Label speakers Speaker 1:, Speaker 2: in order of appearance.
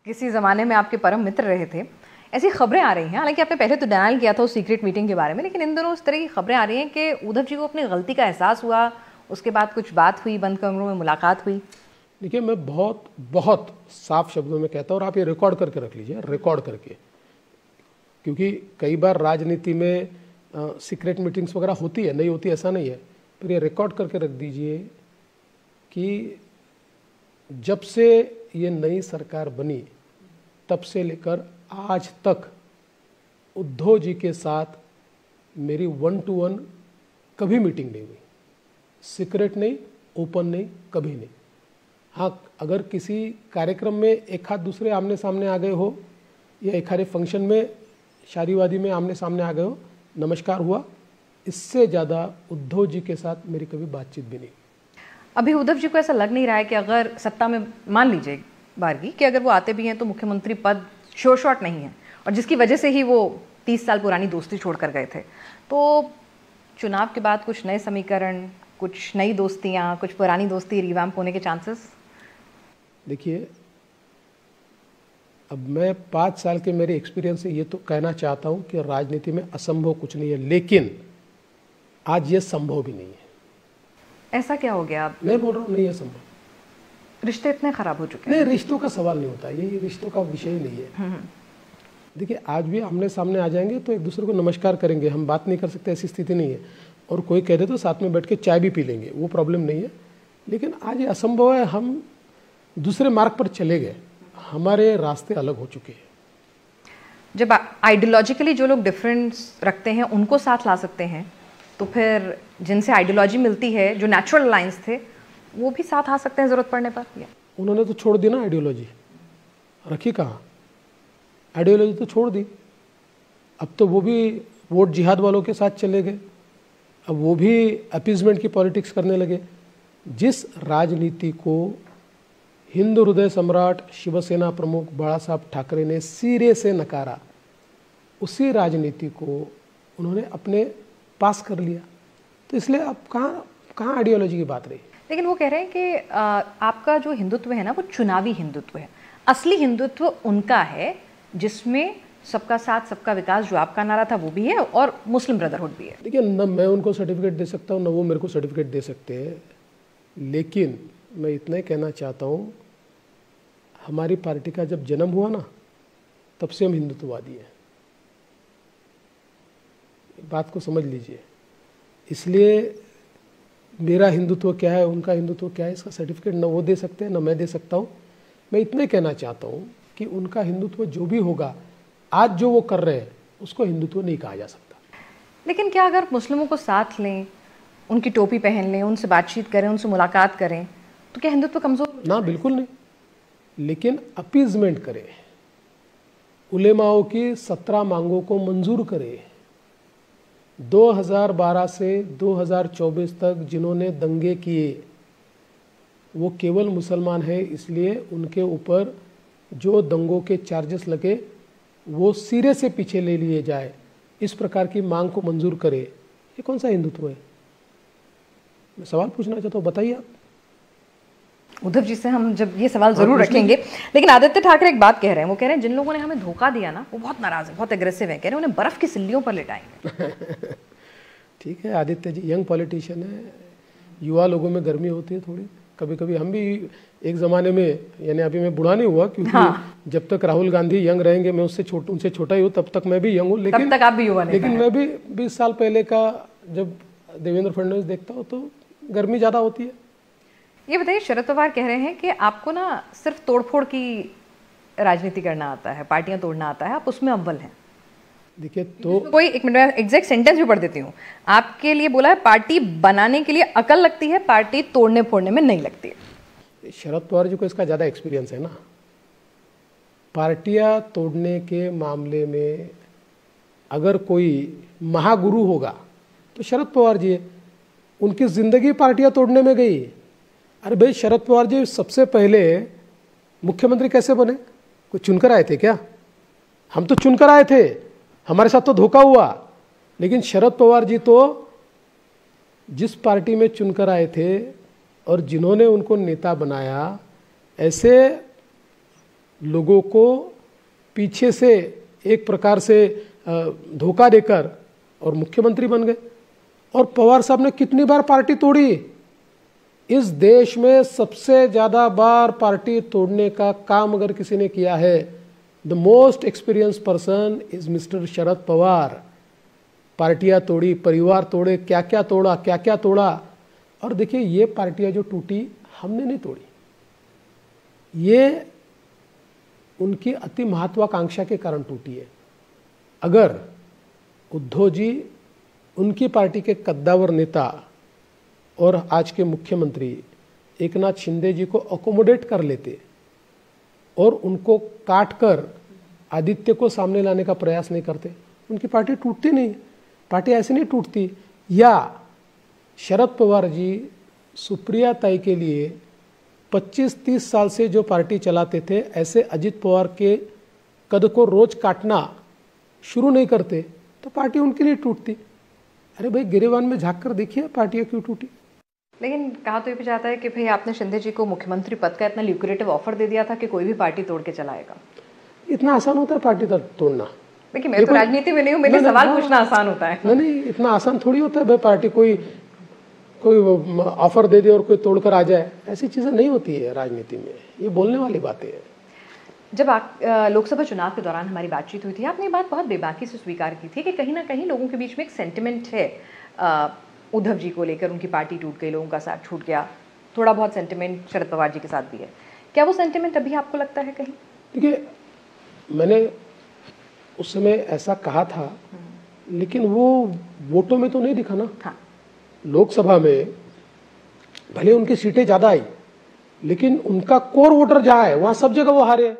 Speaker 1: किसी ज़माने में आपके परम मित्र रहे थे, ऐसी खबरें आ रही हैं, हालांकि आपने पहले तो डिनायल किया था उस सीक्रेट मीटिंग के बारे में, लेकिन इन दोनों उस तरह की खबरें आ रही हैं कि उद्धव जी को अपनी गलती का एहसास हुआ, उसके बाद कुछ बात हुई, बंद कमरों में मुलाकात हुई।
Speaker 2: देखिए, मैं बहुत बहुत साफ शब्दों में कहता हूँ, और आप ये रिकॉर्ड करके रख लीजिए, रिकॉर्ड करके, क्योंकि कई बार राजनीति में सीक्रेट मीटिंग्स वगैरह होती है, नहीं होती ऐसा नहीं है, फिर ये रिकॉर्ड करके रख दीजिए कि जब से ये नई सरकार बनी तब से लेकर आज तक उद्धव जी के साथ मेरी 1-to-1 कभी मीटिंग नहीं हुई, सीक्रेट नहीं, ओपन नहीं, कभी नहीं। हाँ, अगर किसी कार्यक्रम में एक हाथ दूसरे आमने सामने आ गए हो या एक हारे फंक्शन में शादी वादी में आमने सामने आ गए हो, नमस्कार हुआ, इससे ज़्यादा उद्धव जी के साथ मेरी कभी बातचीत भी नहीं।
Speaker 1: अभी उद्धव जी को ऐसा लग नहीं रहा है कि अगर सत्ता में मान लीजिए बारगी कि अगर वो आते भी हैं तो मुख्यमंत्री पद श्योर शॉट नहीं है, और जिसकी वजह से ही वो 30 साल पुरानी दोस्ती छोड़कर गए थे, तो चुनाव के बाद कुछ नए समीकरण, कुछ नई दोस्तियां, कुछ पुरानी दोस्ती रिवैम्प होने के चांसेस?
Speaker 2: देखिए, अब मैं 5 साल के मेरे एक्सपीरियंस से ये तो कहना चाहता हूँ कि राजनीति में असंभव कुछ नहीं है, लेकिन आज ये संभव भी नहीं है।
Speaker 1: ऐसा क्या हो गया?
Speaker 2: मैं बोल रहा हूँ नहीं है संभव।
Speaker 1: रिश्ते इतने खराब हो चुके हैं।
Speaker 2: नहीं, रिश्तों का सवाल नहीं होता, ये रिश्तों का विषय ही नहीं है। देखिए, आज भी आमने सामने आ जाएंगे तो एक दूसरे को नमस्कार करेंगे, हम बात नहीं कर सकते ऐसी स्थिति नहीं है, और कोई कह दे तो साथ में बैठ के चाय भी पी लेंगे, वो प्रॉब्लम नहीं है। लेकिन आज ये असंभव है, हम दूसरे मार्ग पर चले गए, हमारे रास्ते अलग हो चुके हैं।
Speaker 1: जब आइडियोलॉजिकली जो लोग डिफरेंस रखते हैं उनको साथ ला सकते हैं, तो फिर जिनसे आइडियोलॉजी मिलती है, जो नेचुरल लाइंस थे, वो भी साथ आ सकते हैं ज़रूरत पड़ने पर।
Speaker 2: उन्होंने तो छोड़ दी ना आइडियोलॉजी, रखी कहाँ? आइडियोलॉजी तो छोड़ दी। अब तो वो भी वोट जिहाद वालों के साथ चले गए, अब वो भी अपीजमेंट की पॉलिटिक्स करने लगे। जिस राजनीति को हिंदू हृदय सम्राट शिवसेना प्रमुख बाला साहब ठाकरे ने सिरे से नकारा, उसी राजनीति को उन्होंने अपने पास कर लिया। तो इसलिए अब कहाँ आइडियोलॉजी की बात रही?
Speaker 1: लेकिन वो कह रहे हैं कि आपका जो हिंदुत्व है ना, वो चुनावी हिंदुत्व है। असली हिंदुत्व उनका है जिसमें सबका साथ सबका विकास, जो आपका नारा था, वो भी है, और मुस्लिम ब्रदरहुड भी है।
Speaker 2: देखिए, न मैं उनको सर्टिफिकेट दे सकता हूँ, न वो मेरे को सर्टिफिकेट दे सकते हैं, लेकिन मैं इतना ही कहना चाहता हूँ, हमारी पार्टी का जब जन्म हुआ ना, तब से हम हिंदुत्ववादी हैं, बात को समझ लीजिए। इसलिए मेरा हिंदुत्व क्या है, उनका हिंदुत्व क्या है, इसका सर्टिफिकेट न वो दे सकते हैं, न मैं दे सकता हूँ। मैं इतना ही कहना चाहता हूँ कि उनका हिंदुत्व जो भी होगा, आज जो वो कर रहे हैं, उसको हिंदुत्व नहीं कहा जा सकता।
Speaker 1: लेकिन क्या अगर मुस्लिमों को साथ लें, उनकी टोपी पहन लें, उनसे बातचीत करें, उनसे मुलाकात करें, तो क्या हिंदुत्व कमजोर?
Speaker 2: ना, बिल्कुल नहीं, लेकिन अपीजमेंट करें, उलेमाओं की 17 मांगों को मंजूर करें। 2012 से 2024 तक जिन्होंने दंगे किए वो केवल मुसलमान हैं, इसलिए उनके ऊपर जो दंगों के चार्जेस लगे वो सिरे से पीछे ले लिए जाए, इस प्रकार की मांग को मंजूर करे। ये कौन सा हिंदुत्व है? मैं सवाल पूछना चाहता हूँ, बताइए आप।
Speaker 1: उद्धव जी से हम जब ये सवाल जरूर रखेंगे, लेकिन आदित्य ठाकरे एक बात कह रहे हैं, वो कह रहे हैं जिन लोगों ने हमें धोखा दिया ना, वो बहुत नाराज है, बहुत एग्रेसिव है, कह रहे हैं उन्हें बर्फ की सिल्लियों पर लिटाएंगे।
Speaker 2: ठीक है, आदित्य जी यंग पॉलिटिशियन है, युवा लोगों में गर्मी होती है थोड़ी, कभी कभी हम भी एक ज़माने में, यानी अभी मैं बुढ़ा नहीं हुआ, क्योंकि जब तक राहुल गांधी यंग रहेंगे, मैं उनसे छोटा ही हूँ, तब तक मैं भी यंग हूँ, लेकिन
Speaker 1: तब तक आप भी युवा नहीं।
Speaker 2: लेकिन मैं भी 20 साल पहले का जब देवेंद्र फडणवीस देखता हूँ तो गर्मी ज़्यादा होती है।
Speaker 1: ये बताइए, शरद पवार कह रहे हैं कि आपको ना सिर्फ तोड़फोड़ की राजनीति करना आता है, पार्टियां तोड़ना आता है, आप उसमें अव्वल हैं।
Speaker 2: देखिए, तो
Speaker 1: कोई एक मिनट एग्जैक्ट सेंटेंस भी पढ़ देती हूँ, आपके लिए बोला है पार्टी बनाने के लिए अकल लगती है, पार्टी तोड़ने फोड़ने में नहीं लगती है।
Speaker 2: शरद पवार जी को इसका ज़्यादा एक्सपीरियंस है ना। पार्टियां तोड़ने के मामले में अगर कोई महागुरु होगा तो शरद पवार जी है। उनकी जिंदगी पार्टियां तोड़ने में गई। अरे भाई, शरद पवार जी सबसे पहले मुख्यमंत्री कैसे बने? कोई चुनकर आए थे क्या? हम तो चुनकर आए थे, हमारे साथ तो धोखा हुआ। लेकिन शरद पवार जी तो जिस पार्टी में चुनकर आए थे और जिन्होंने उनको नेता बनाया, ऐसे लोगों को पीछे से एक प्रकार से धोखा देकर और मुख्यमंत्री बन गए। और पवार साहब ने कितनी बार पार्टी तोड़ी? इस देश में सबसे ज्यादा बार पार्टी तोड़ने का काम अगर किसी ने किया है, the most experience person is mister Sharad Pawar. पार्टियां तोड़ी, परिवार तोड़े, क्या क्या तोड़ा, क्या क्या तोड़ा। और देखिए, ये पार्टियां जो टूटी, हमने नहीं तोड़ी, ये उनकी अति महत्वाकांक्षा के कारण टूटी है। अगर उद्धव जी उनकी पार्टी के कद्दावर नेता और आज के मुख्यमंत्री एकनाथ शिंदे जी को अकोमोडेट कर लेते और उनको काट कर आदित्य को सामने लाने का प्रयास नहीं करते, उनकी पार्टी टूटती नहीं। पार्टी ऐसे नहीं टूटती। या शरद पवार जी सुप्रिया ताई के लिए 25-30 साल से जो पार्टी चलाते थे, ऐसे अजित पवार के कद को रोज काटना शुरू नहीं करते तो पार्टी उनके लिए टूटती। अरे भाई, गिरेबान में झांक कर देखिए पार्टियां क्यों टूटी।
Speaker 1: लेकिन कहा तो ये भी जाता है कि भाई आपने शिंदे जी को मुख्यमंत्री पद का इतना ल्यूक्रेटिव ऑफर दे दिया था कि कोई भी पार्टी तोड़ के चलाएगा।
Speaker 2: इतना आसान होता है पार्टी तोड़ना?
Speaker 1: देखिए, मैं तो राजनीति में नहीं हूँ, मेरे सवाल पूछना आसान होता है।
Speaker 2: नहीं, इतना आसान थोड़ी होता है भाई पार्टी कोई ऑफर दे दे और कोई तोड़कर आ जाए। ऐसी चीजें नहीं होती है राजनीति में, ये बोलने वाली बातें हैं।
Speaker 1: जब लोकसभा चुनाव के दौरान हमारी बातचीत हुई थी, आपने ये बात बहुत बेबाकी से स्वीकार की थी कि कहीं ना कहीं लोगों के बीच में एक सेंटिमेंट है उद्धव जी को लेकर। उनकी पार्टी टूट गई, लोगों का साथ छूट गया, थोड़ा बहुत सेंटिमेंट शरद पवार जी के साथ भी है। क्या वो सेंटिमेंट अभी आपको लगता है कहीं?
Speaker 2: देखिए, मैंने उस समय ऐसा कहा था, लेकिन वो वोटों में तो नहीं दिखा ना।
Speaker 1: हाँ।
Speaker 2: लोकसभा में भले उनकी सीटें ज्यादा आई, लेकिन उनका कोर वोटर जहां है वहां सब जगह वो हारे हैं।